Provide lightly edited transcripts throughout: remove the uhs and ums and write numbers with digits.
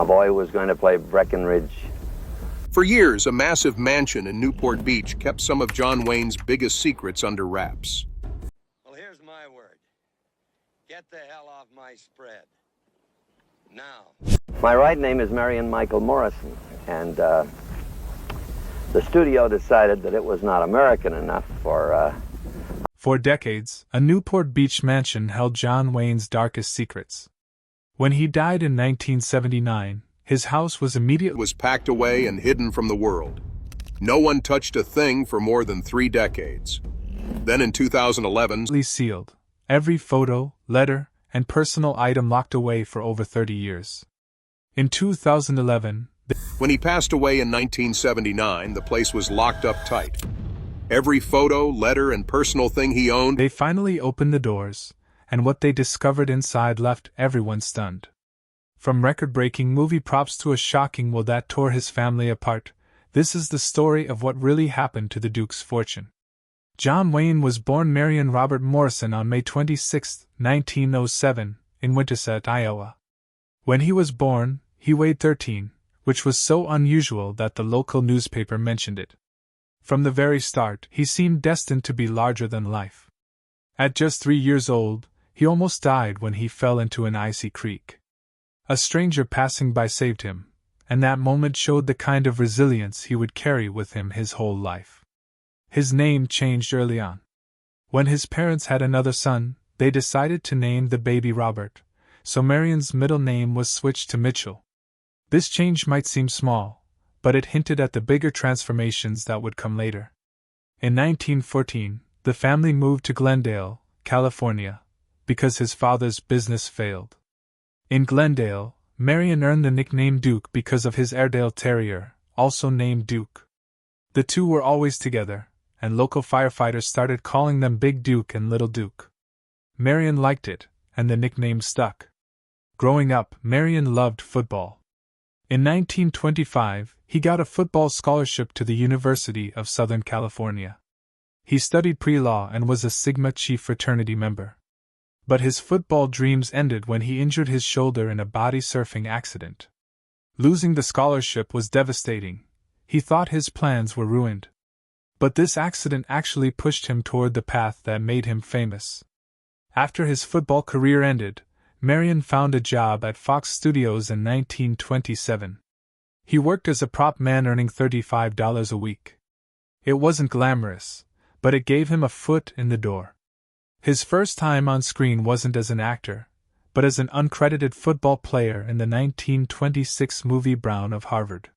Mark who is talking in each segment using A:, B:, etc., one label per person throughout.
A: A boy who was going to play Breckenridge.
B: For years, a massive mansion in Newport Beach kept some of John Wayne's biggest secrets under wraps.
C: Well, here's my word. Get the hell off my spread. Now.
A: My right name is Marion Michael Morrison, and the studio decided that it was not American enough for...
D: For decades, a Newport Beach mansion held John Wayne's darkest secrets. When he died in 1979, his house was immediately
B: packed away and hidden from the world. No one touched a thing for more than 3 decades. Then in 2011,
D: sealed, every photo, letter, and personal item locked away for over 30 years. In 2011,
B: when he passed away in 1979, the place was locked up tight. Every photo, letter, and personal thing he owned.
D: They finally opened the doors, and what they discovered inside left everyone stunned. From record-breaking movie props to a shocking will that tore his family apart, this is the story of what really happened to the Duke's fortune. John Wayne was born Marion Robert Morrison on May 26, 1907, in Winterset, Iowa. When he was born, he weighed 13, which was so unusual that the local newspaper mentioned it. From the very start, he seemed destined to be larger than life. At just 3 years old, he almost died when he fell into an icy creek. A stranger passing by saved him, and that moment showed the kind of resilience he would carry with him his whole life. His name changed early on. When his parents had another son, they decided to name the baby Robert, so Marion's middle name was switched to Mitchell. This change might seem small, but it hinted at the bigger transformations that would come later. In 1914, the family moved to Glendale, California, because his father's business failed. In Glendale, Marion earned the nickname Duke because of his Airedale Terrier, also named Duke. The two were always together, and local firefighters started calling them Big Duke and Little Duke. Marion liked it, and the nickname stuck. Growing up, Marion loved football. In 1925, he got a football scholarship to the University of Southern California. He studied pre-law and was a Sigma Chi fraternity member. But his football dreams ended when he injured his shoulder in a body surfing accident. Losing the scholarship was devastating. He thought his plans were ruined. But this accident actually pushed him toward the path that made him famous. After his football career ended, Marion found a job at Fox Studios in 1927. He worked as a prop man earning $35 a week. It wasn't glamorous, but it gave him a foot in the door. His first time on screen wasn't as an actor, but as an uncredited football player in the 1926 movie Brown of Harvard.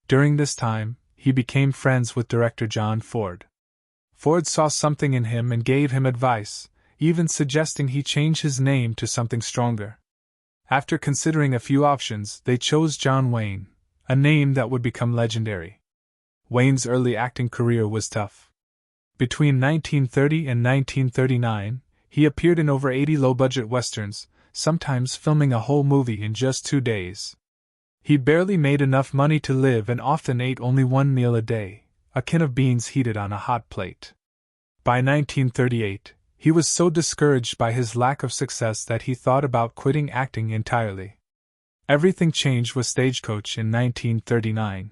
D: During this time, he became friends with director John Ford. Ford saw something in him and gave him advice, even suggesting he change his name to something stronger. After considering a few options, they chose John Wayne, a name that would become legendary. Wayne's early acting career was tough. Between 1930 and 1939, he appeared in over 80 low-budget westerns, sometimes filming a whole movie in just 2 days. He barely made enough money to live and often ate only one meal a day, a can of beans heated on a hot plate. By 1938, he was so discouraged by his lack of success that he thought about quitting acting entirely. Everything changed with Stagecoach in 1939.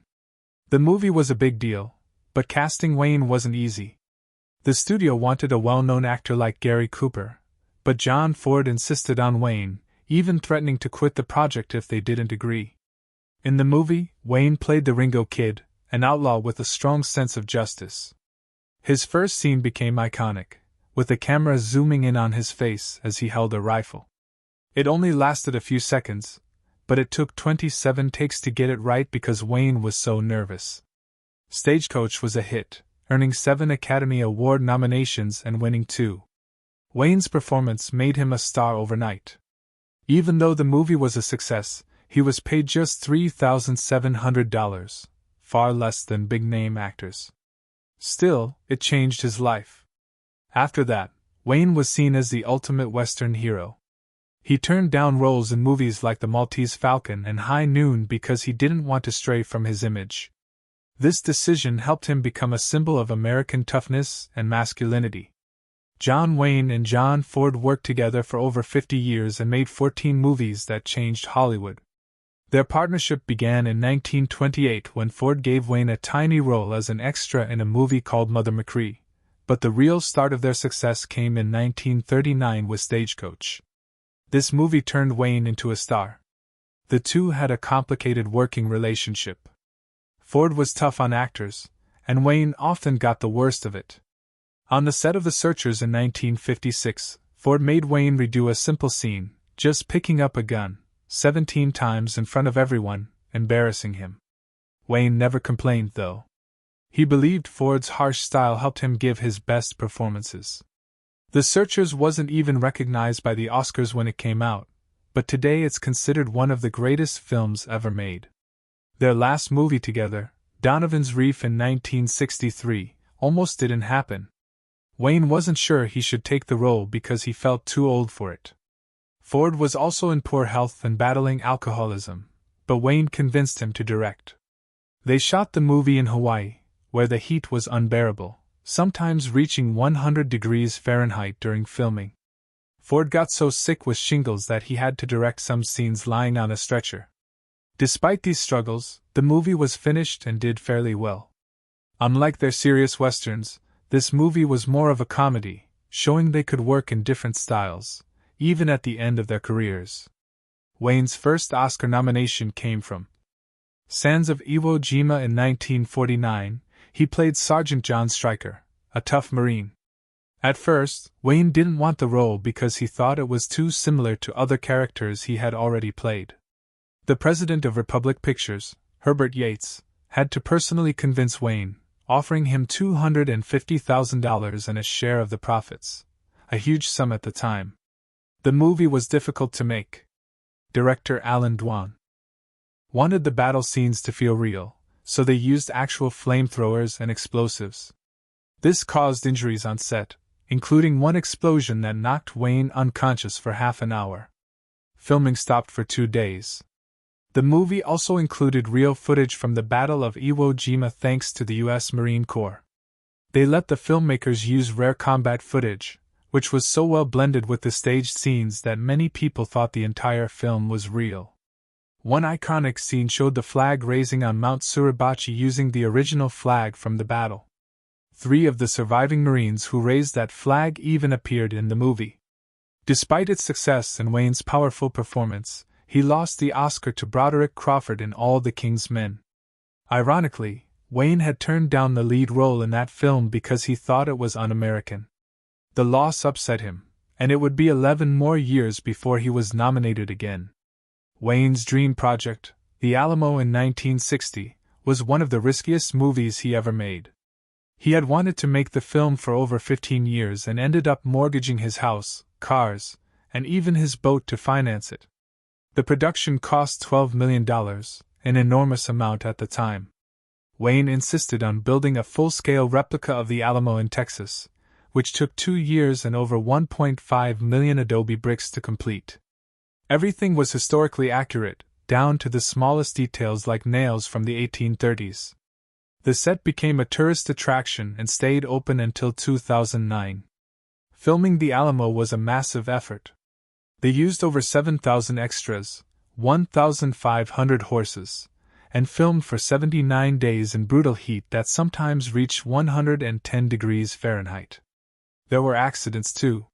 D: The movie was a big deal, but casting Wayne wasn't easy. The studio wanted a well-known actor like Gary Cooper, but John Ford insisted on Wayne, even threatening to quit the project if they didn't agree. In the movie, Wayne played the Ringo Kid, an outlaw with a strong sense of justice. His first scene became iconic, with the camera zooming in on his face as he held a rifle. It only lasted a few seconds, but it took 27 takes to get it right because Wayne was so nervous. Stagecoach was a hit, earning 7 Academy Award nominations and winning 2. Wayne's performance made him a star overnight. Even though the movie was a success, he was paid just $3,700, far less than big-name actors. Still, it changed his life. After that, Wayne was seen as the ultimate Western hero. He turned down roles in movies like The Maltese Falcon and High Noon because he didn't want to stray from his image. This decision helped him become a symbol of American toughness and masculinity. John Wayne and John Ford worked together for over 50 years and made 14 movies that changed Hollywood. Their partnership began in 1928 when Ford gave Wayne a tiny role as an extra in a movie called Mother Machree, but the real start of their success came in 1939 with Stagecoach. This movie turned Wayne into a star. The two had a complicated working relationship. Ford was tough on actors, and Wayne often got the worst of it. On the set of The Searchers in 1956, Ford made Wayne redo a simple scene, just picking up a gun, 17 times in front of everyone, embarrassing him. Wayne never complained, though. He believed Ford's harsh style helped him give his best performances. The Searchers wasn't even recognized by the Oscars when it came out, but today it's considered one of the greatest films ever made. Their last movie together, Donovan's Reef in 1963, almost didn't happen. Wayne wasn't sure he should take the role because he felt too old for it. Ford was also in poor health and battling alcoholism, but Wayne convinced him to direct. They shot the movie in Hawaii, where the heat was unbearable, sometimes reaching 100 degrees Fahrenheit during filming. Ford got so sick with shingles that he had to direct some scenes lying on a stretcher. Despite these struggles, the movie was finished and did fairly well. Unlike their serious westerns, this movie was more of a comedy, showing they could work in different styles, even at the end of their careers. Wayne's first Oscar nomination came from Sands of Iwo Jima in 1949. He played Sergeant John Stryker, a tough Marine. At first, Wayne didn't want the role because he thought it was too similar to other characters he had already played. The president of Republic Pictures, Herbert Yates, had to personally convince Wayne, offering him $250,000 and a share of the profits, a huge sum at the time. The movie was difficult to make. Director Alan Dwan wanted the battle scenes to feel real, so they used actual flamethrowers and explosives. This caused injuries on set, including one explosion that knocked Wayne unconscious for half an hour. Filming stopped for 2 days. The movie also included real footage from the Battle of Iwo Jima thanks to the U.S. Marine Corps. They let the filmmakers use rare combat footage, which was so well blended with the staged scenes that many people thought the entire film was real. One iconic scene showed the flag raising on Mount Suribachi using the original flag from the battle. 3 of the surviving Marines who raised that flag even appeared in the movie. Despite its success and Wayne's powerful performance, he lost the Oscar to Broderick Crawford in All the King's Men. Ironically, Wayne had turned down the lead role in that film because he thought it was un-American. The loss upset him, and it would be 11 more years before he was nominated again. Wayne's dream project, The Alamo in 1960, was one of the riskiest movies he ever made. He had wanted to make the film for over 15 years and ended up mortgaging his house, cars, and even his boat to finance it. The production cost $12 million, an enormous amount at the time. Wayne insisted on building a full-scale replica of the Alamo in Texas, which took 2 years and over 1.5 million adobe bricks to complete. Everything was historically accurate, down to the smallest details like nails from the 1830s. The set became a tourist attraction and stayed open until 2009. Filming the Alamo was a massive effort. They used over 7,000 extras, 1,500 horses, and filmed for 79 days in brutal heat that sometimes reached 110 degrees Fahrenheit. There were accidents too.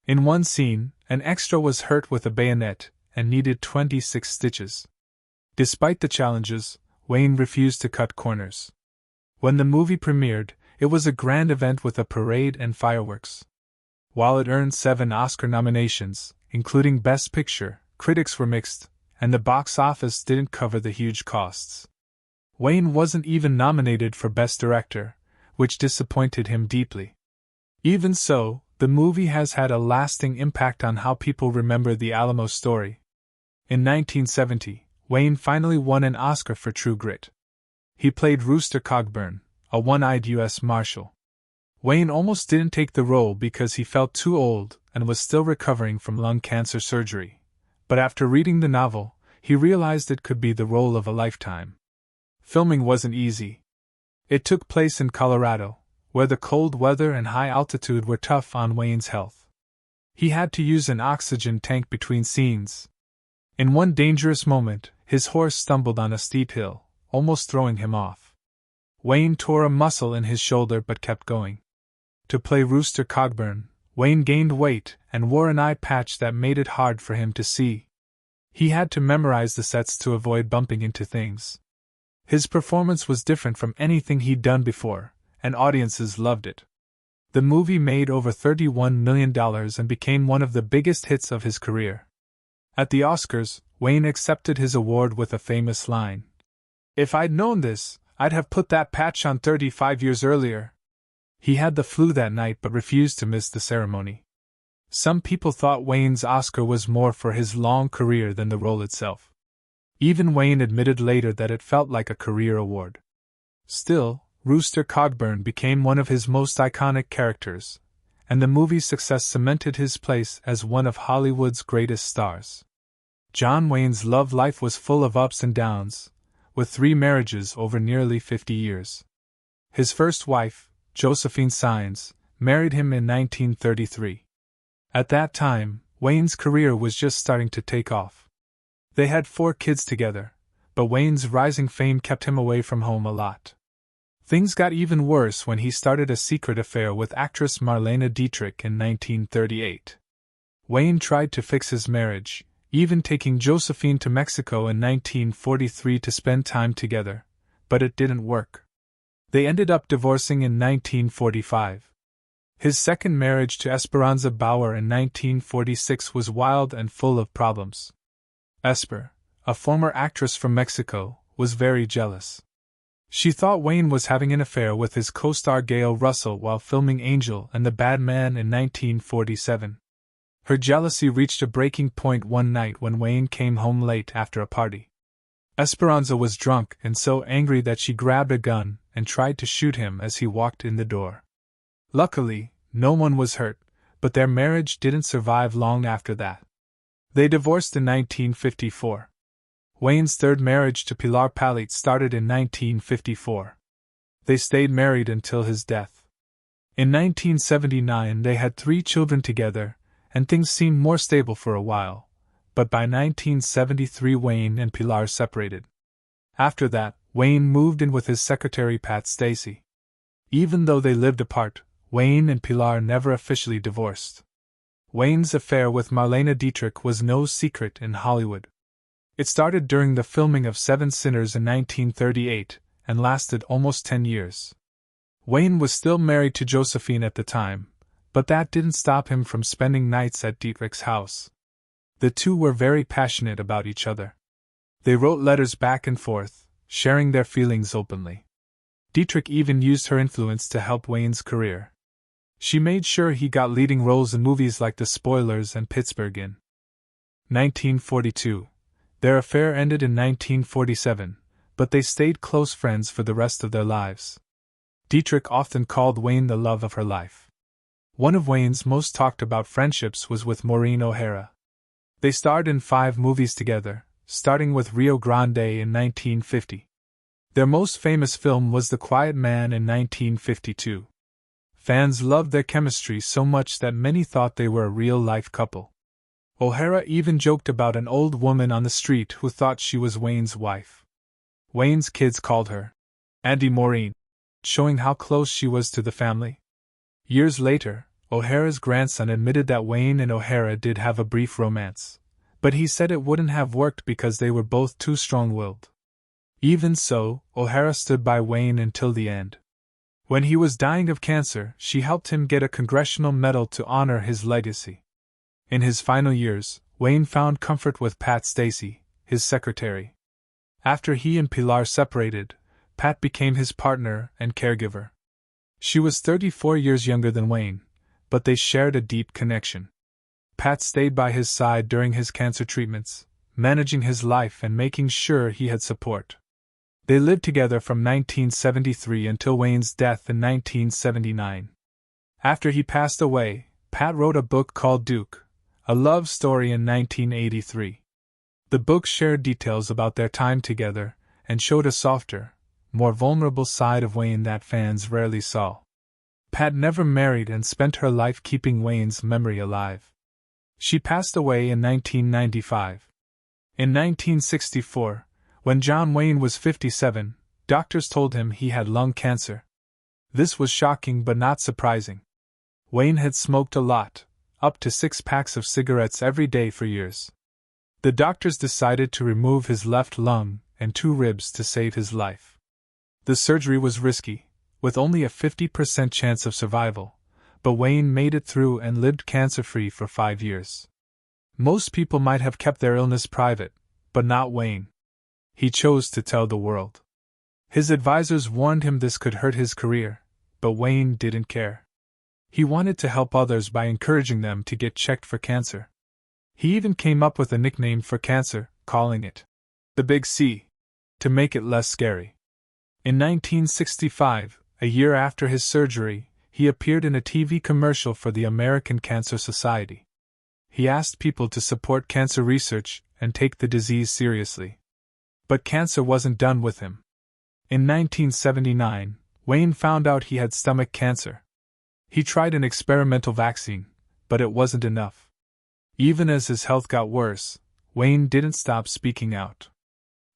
D: In one scene, an extra was hurt with a bayonet and needed 26 stitches. Despite the challenges, Wayne refused to cut corners. When the movie premiered, it was a grand event with a parade and fireworks. While it earned 7 Oscar nominations, including Best Picture, critics were mixed, and the box office didn't cover the huge costs. Wayne wasn't even nominated for Best Director, which disappointed him deeply. Even so, the movie has had a lasting impact on how people remember the Alamo story. In 1970, Wayne finally won an Oscar for True Grit. He played Rooster Cogburn, a one-eyed U.S. Marshal. Wayne almost didn't take the role because he felt too old and was still recovering from lung cancer surgery, but after reading the novel, he realized it could be the role of a lifetime. Filming wasn't easy. It took place in Colorado, where the cold weather and high altitude were tough on Wayne's health. He had to use an oxygen tank between scenes. In one dangerous moment, his horse stumbled on a steep hill, almost throwing him off. Wayne tore a muscle in his shoulder but kept going. To play Rooster Cogburn, Wayne gained weight and wore an eye patch that made it hard for him to see. He had to memorize the sets to avoid bumping into things. His performance was different from anything he'd done before, and audiences loved it. The movie made over $31 million and became one of the biggest hits of his career. At the Oscars, Wayne accepted his award with a famous line. "If I'd known this, I'd have put that patch on 35 years earlier." He had the flu that night but refused to miss the ceremony. Some people thought Wayne's Oscar was more for his long career than the role itself. Even Wayne admitted later that it felt like a career award. Still, Rooster Cogburn became one of his most iconic characters, and the movie's success cemented his place as one of Hollywood's greatest stars. John Wayne's love life was full of ups and downs, with 3 marriages over nearly 50 years. His first wife, Josephine Saenz, married him in 1933. At that time, Wayne's career was just starting to take off. They had 4 kids together, but Wayne's rising fame kept him away from home a lot. Things got even worse when he started a secret affair with actress Marlene Dietrich in 1938. Wayne tried to fix his marriage, even taking Josephine to Mexico in 1943 to spend time together, but it didn't work. They ended up divorcing in 1945. His second marriage to Esperanza Bauer in 1946 was wild and full of problems. Esper, a former actress from Mexico, was very jealous. She thought Wayne was having an affair with his co-star Gail Russell while filming Angel and the Bad Man in 1947. Her jealousy reached a breaking point one night when Wayne came home late after a party. Esperanza was drunk and so angry that she grabbed a gun and tried to shoot him as he walked in the door. Luckily, no one was hurt, but their marriage didn't survive long after that. They divorced in 1954. Wayne's third marriage to Pilar Palit started in 1954. They stayed married until his death. In 1979 they had 3 children together, and things seemed more stable for a while, but by 1973 Wayne and Pilar separated. After that, Wayne moved in with his secretary Pat Stacey. Even though they lived apart, Wayne and Pilar never officially divorced. Wayne's affair with Marlene Dietrich was no secret in Hollywood. It started during the filming of Seven Sinners in 1938 and lasted almost 10 years. Wayne was still married to Josephine at the time, but that didn't stop him from spending nights at Dietrich's house. The two were very passionate about each other. They wrote letters back and forth, sharing their feelings openly. Dietrich even used her influence to help Wayne's career. She made sure he got leading roles in movies like The Spoilers and Pittsburgh in 1942. Their affair ended in 1947, but they stayed close friends for the rest of their lives. Dietrich often called Wayne the love of her life. One of Wayne's most talked about friendships was with Maureen O'Hara. They starred in 5 movies together, starting with Rio Grande in 1950. Their most famous film was The Quiet Man in 1952. Fans loved their chemistry so much that many thought they were a real-life couple. O'Hara even joked about an old woman on the street who thought she was Wayne's wife. Wayne's kids called her Auntie Maureen, showing how close she was to the family. Years later, O'Hara's grandson admitted that Wayne and O'Hara did have a brief romance, but he said it wouldn't have worked because they were both too strong-willed. Even so, O'Hara stood by Wayne until the end. When he was dying of cancer, she helped him get a congressional medal to honor his legacy. In his final years, Wayne found comfort with Pat Stacey, his secretary. After he and Pilar separated, Pat became his partner and caregiver. She was 34 years younger than Wayne, but they shared a deep connection. Pat stayed by his side during his cancer treatments, managing his life and making sure he had support. They lived together from 1973 until Wayne's death in 1979. After he passed away, Pat wrote a book called Duke, a love story in 1983. The book shared details about their time together and showed a softer, more vulnerable side of Wayne that fans rarely saw. Pat never married and spent her life keeping Wayne's memory alive. She passed away in 1995. In 1964, when John Wayne was 57, doctors told him he had lung cancer. This was shocking but not surprising. Wayne had smoked a lot, up to 6 packs of cigarettes every day for years. The doctors decided to remove his left lung and 2 ribs to save his life. The surgery was risky, with only a 50% chance of survival, but Wayne made it through and lived cancer-free for 5 years. Most people might have kept their illness private, but not Wayne. He chose to tell the world. His advisors warned him this could hurt his career, but Wayne didn't care. He wanted to help others by encouraging them to get checked for cancer. He even came up with a nickname for cancer, calling it the Big C, to make it less scary. In 1965, a year after his surgery, he appeared in a TV commercial for the American Cancer Society. He asked people to support cancer research and take the disease seriously. But cancer wasn't done with him. In 1979, Wayne found out he had stomach cancer. He tried an experimental vaccine, but it wasn't enough. Even as his health got worse, Wayne didn't stop speaking out.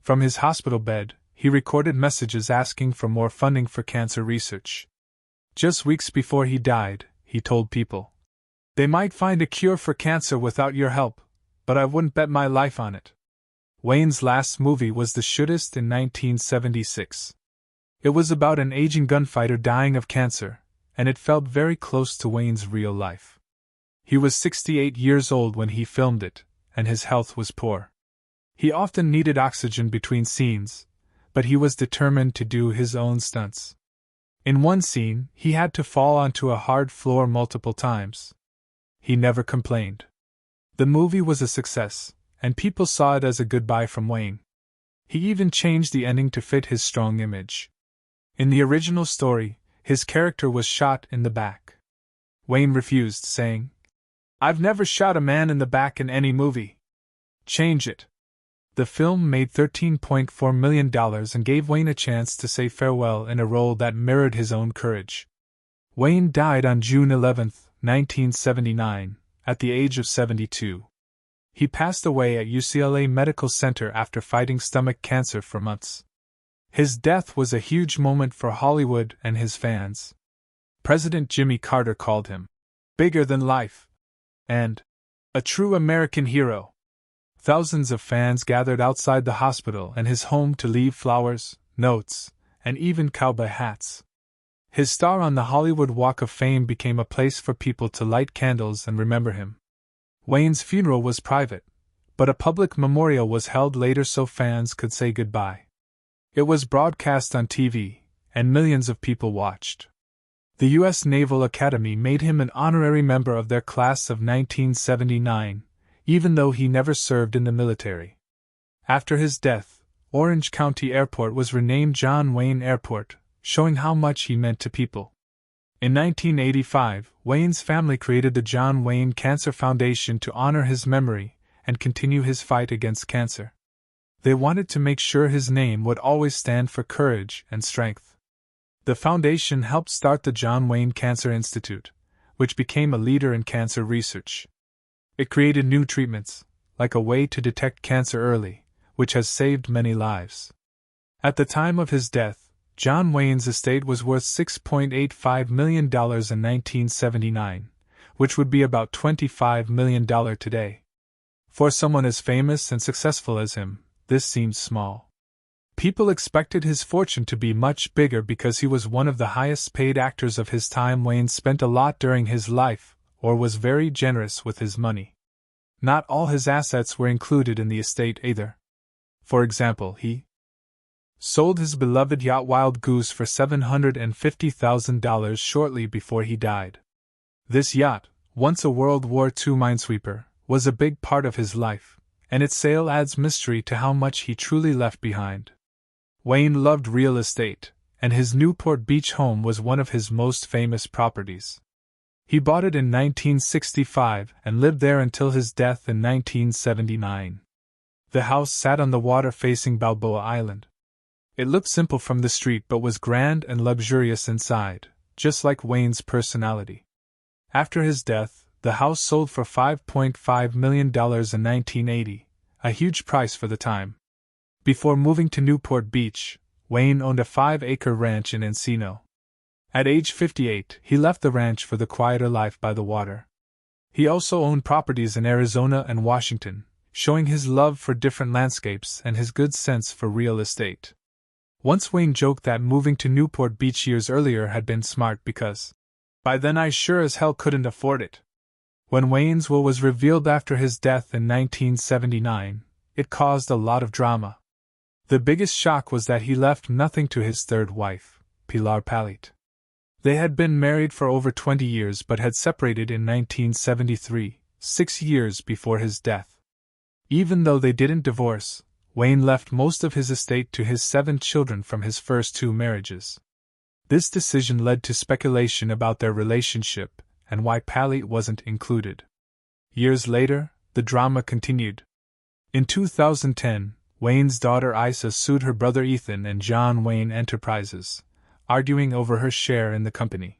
D: From his hospital bed, he recorded messages asking for more funding for cancer research. Just weeks before he died, he told people, "They might find a cure for cancer without your help, but I wouldn't bet my life on it." Wayne's last movie was The Shootist in 1976. It was about an aging gunfighter dying of cancer, and it felt very close to Wayne's real life. He was 68 years old when he filmed it, and his health was poor. He often needed oxygen between scenes, but he was determined to do his own stunts. In one scene, he had to fall onto a hard floor multiple times. He never complained. The movie was a success, and people saw it as a goodbye from Wayne. He even changed the ending to fit his strong image. In the original story, his character was shot in the back. Wayne refused, saying, "I've never shot a man in the back in any movie. Change it." The film made $13.4 million and gave Wayne a chance to say farewell in a role that mirrored his own courage. Wayne died on June 11, 1979, at the age of 72. He passed away at UCLA Medical Center after fighting stomach cancer for months. His death was a huge moment for Hollywood and his fans. President Jimmy Carter called him bigger than life and a true American hero. Thousands of fans gathered outside the hospital and his home to leave flowers, notes, and even cowboy hats. His star on the Hollywood Walk of Fame became a place for people to light candles and remember him. Wayne's funeral was private, but a public memorial was held later so fans could say goodbye. It was broadcast on TV, and millions of people watched. The U.S. Naval Academy made him an honorary member of their class of 1979, even though he never served in the military. After his death, Orange County Airport was renamed John Wayne Airport, showing how much he meant to people. In 1985, Wayne's family created the John Wayne Cancer Foundation to honor his memory and continue his fight against cancer. They wanted to make sure his name would always stand for courage and strength. The foundation helped start the John Wayne Cancer Institute, which became a leader in cancer research. It created new treatments, like a way to detect cancer early, which has saved many lives. At the time of his death, John Wayne's estate was worth $6.85 million in 1979, which would be about $25 million today. For someone as famous and successful as him, this seemed small. People expected his fortune to be much bigger because he was one of the highest paid actors of his time. Wayne spent a lot during his life, or was very generous with his money. Not all his assets were included in the estate either. For example, he sold his beloved yacht Wild Goose for $750,000 shortly before he died. This yacht, once a World War II minesweeper, was a big part of his life, and its sale adds mystery to how much he truly left behind. Wayne loved real estate, and his Newport Beach home was one of his most famous properties. He bought it in 1965 and lived there until his death in 1979. The house sat on the water facing Balboa Island. It looked simple from the street but was grand and luxurious inside, just like Wayne's personality. After his death, the house sold for $5.5 million in 1980, a huge price for the time. Before moving to Newport Beach, Wayne owned a 5-acre ranch in Encino. At age 58, he left the ranch for the quieter life by the water. He also owned properties in Arizona and Washington, showing his love for different landscapes and his good sense for real estate. Once Wayne joked that moving to Newport Beach years earlier had been smart because, "By then I sure as hell couldn't afford it." When Wayne's will was revealed after his death in 1979, it caused a lot of drama. The biggest shock was that he left nothing to his third wife, Pilar Palit. They had been married for over 20 years but had separated in 1973, 6 years before his death. Even though they didn't divorce, Wayne left most of his estate to his 7 children from his first 2 marriages. This decision led to speculation about their relationship and why Palit wasn't included. Years later, the drama continued. In 2010, Wayne's daughter Isa sued her brother Ethan and John Wayne Enterprises, arguing over her share in the company.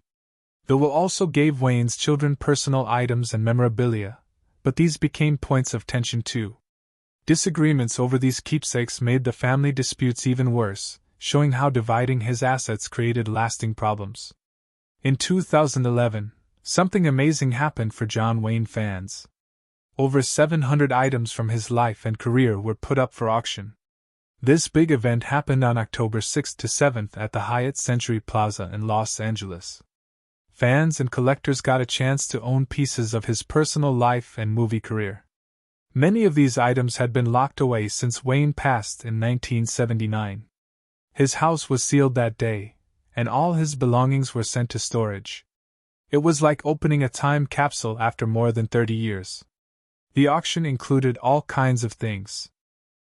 D: The will also gave Wayne's children personal items and memorabilia, but these became points of tension too. Disagreements over these keepsakes made the family disputes even worse, showing how dividing his assets created lasting problems. In 2011, something amazing happened for John Wayne fans. Over 700 items from his life and career were put up for auction. This big event happened on October 6th to 7th at the Hyatt Century Plaza in Los Angeles. Fans and collectors got a chance to own pieces of his personal life and movie career. Many of these items had been locked away since Wayne passed in 1979. His house was sealed that day, and all his belongings were sent to storage. It was like opening a time capsule after more than 30 years. The auction included all kinds of things.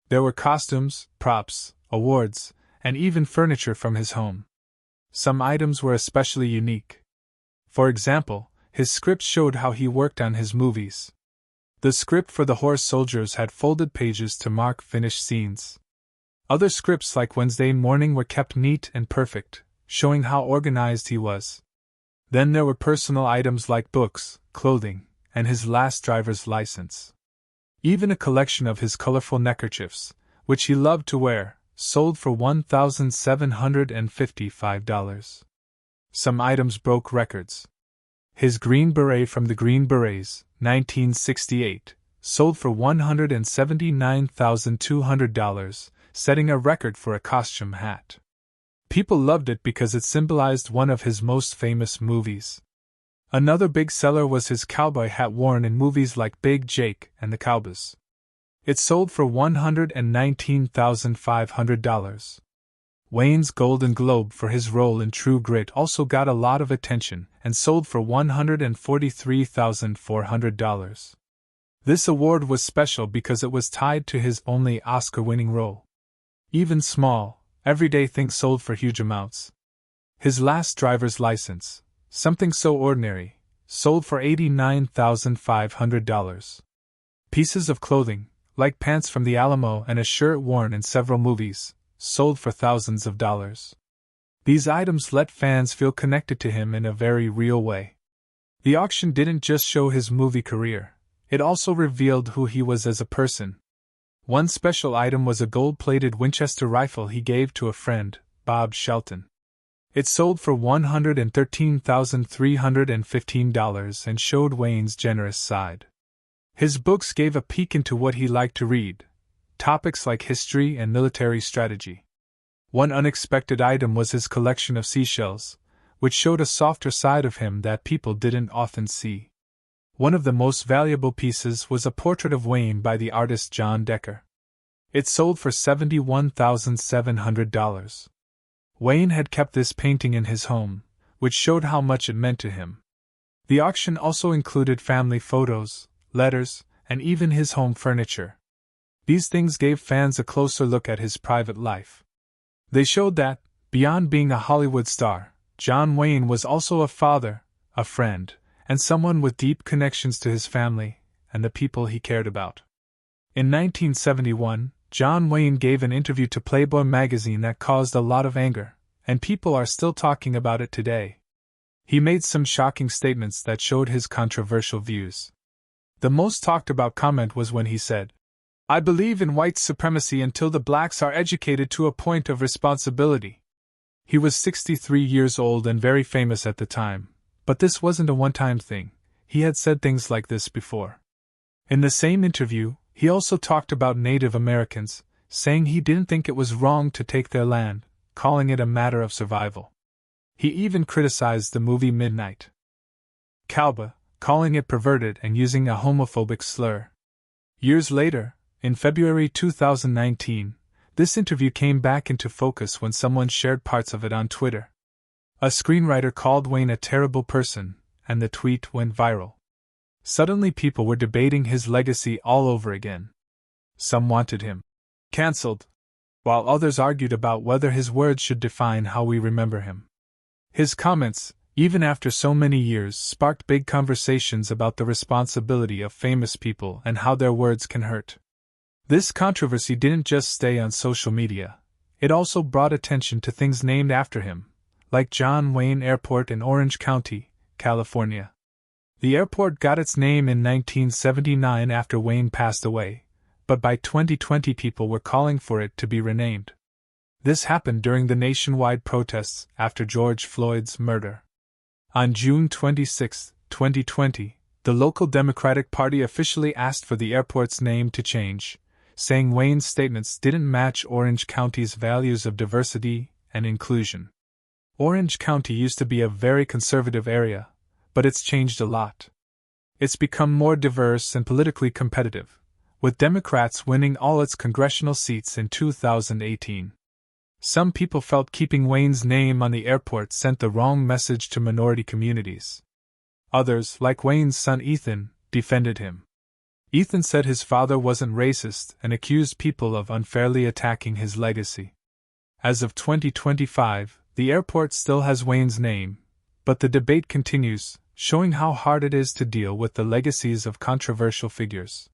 D: There were costumes, props, awards, and even furniture from his home. Some items were especially unique. For example, his script showed how he worked on his movies. The script for The Horse Soldiers had folded pages to mark finished scenes. Other scripts like Wednesday Morning were kept neat and perfect, showing how organized he was. Then there were personal items like books, clothing, and his last driver's license. Even a collection of his colorful neckerchiefs, which he loved to wear, sold for $1,755. Some items broke records. His green beret from the Green Berets, 1968, sold for $179,200, setting a record for a costume hat. People loved it because it symbolized one of his most famous movies. Another big seller was his cowboy hat worn in movies like Big Jake and The Cowboys. It sold for $119,500. Wayne's Golden Globe for his role in True Grit also got a lot of attention and sold for $143,400. This award was special because it was tied to his only Oscar-winning role. Even small, everyday things sold for huge amounts. His last driver's license, something so ordinary, sold for $89,500. Pieces of clothing, like pants from the Alamo and a shirt worn in several movies, sold for thousands of dollars. These items let fans feel connected to him in a very real way. The auction didn't just show his movie career, it also revealed who he was as a person. One special item was a gold-plated Winchester rifle he gave to a friend, Bob Shelton. It sold for $113,315 and showed Wayne's generous side. His books gave a peek into what he liked to read, topics like history and military strategy. One unexpected item was his collection of seashells, which showed a softer side of him that people didn't often see. One of the most valuable pieces was a portrait of Wayne by the artist John Decker. It sold for $71,700. Wayne had kept this painting in his home, which showed how much it meant to him. The auction also included family photos, letters, and even his home furniture. These things gave fans a closer look at his private life. They showed that, beyond being a Hollywood star, John Wayne was also a father, a friend, and someone with deep connections to his family and the people he cared about. In 1971, John Wayne gave an interview to Playboy magazine that caused a lot of anger, and people are still talking about it today. He made some shocking statements that showed his controversial views. The most talked about comment was when he said, I believe in white supremacy until the blacks are educated to a point of responsibility. He was 63 years old and very famous at the time, but this wasn't a one-time thing. He had said things like this before. In the same interview, he also talked about Native Americans, saying he didn't think it was wrong to take their land, calling it a matter of survival. He even criticized the movie Midnight Cowboy, calling it perverted and using a homophobic slur. Years later, in February 2019, this interview came back into focus when someone shared parts of it on Twitter. A screenwriter called Wayne a terrible person, and the tweet went viral. Suddenly people were debating his legacy all over again. Some wanted him cancelled, while others argued about whether his words should define how we remember him. His comments, even after so many years, sparked big conversations about the responsibility of famous people and how their words can hurt. This controversy didn't just stay on social media, it also brought attention to things named after him, like John Wayne Airport in Orange County, California. The airport got its name in 1979 after Wayne passed away, but by 2020 people were calling for it to be renamed. This happened during the nationwide protests after George Floyd's murder. On June 26, 2020, the local Democratic Party officially asked for the airport's name to change, saying Wayne's statements didn't match Orange County's values of diversity and inclusion. Orange County used to be a very conservative area, but it's changed a lot. It's become more diverse and politically competitive, with Democrats winning all its congressional seats in 2018. Some people felt keeping Wayne's name on the airport sent the wrong message to minority communities. Others, like Wayne's son Ethan, defended him. Ethan said his father wasn't racist and accused people of unfairly attacking his legacy. As of 2025, the airport still has Wayne's name, but the debate continues, showing how hard it is to deal with the legacies of controversial figures.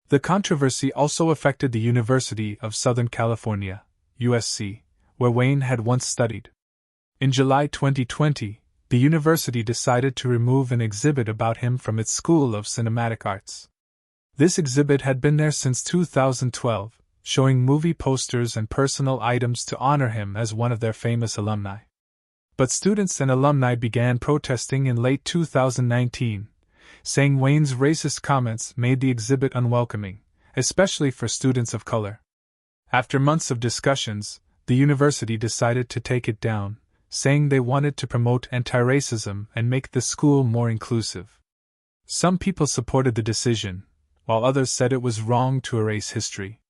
D: The controversy also affected the University of Southern California, USC, where Wayne had once studied. In July 2020, the university decided to remove an exhibit about him from its School of Cinematic Arts. This exhibit had been there since 2012, showing movie posters and personal items to honor him as one of their famous alumni. But students and alumni began protesting in late 2019, saying Wayne's racist comments made the exhibit unwelcoming, especially for students of color. After months of discussions, the university decided to take it down, saying they wanted to promote anti-racism and make the school more inclusive. Some people supported the decision, while others said it was wrong to erase history.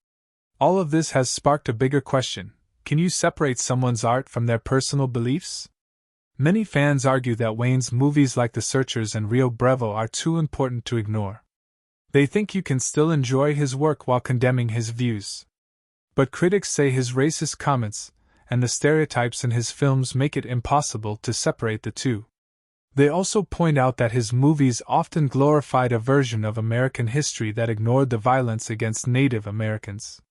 D: All of this has sparked a bigger question: can you separate someone's art from their personal beliefs? Many fans argue that Wayne's movies like The Searchers and Rio Bravo are too important to ignore. They think you can still enjoy his work while condemning his views. But critics say his racist comments and the stereotypes in his films make it impossible to separate the two. They also point out that his movies often glorified a version of American history that ignored the violence against Native Americans.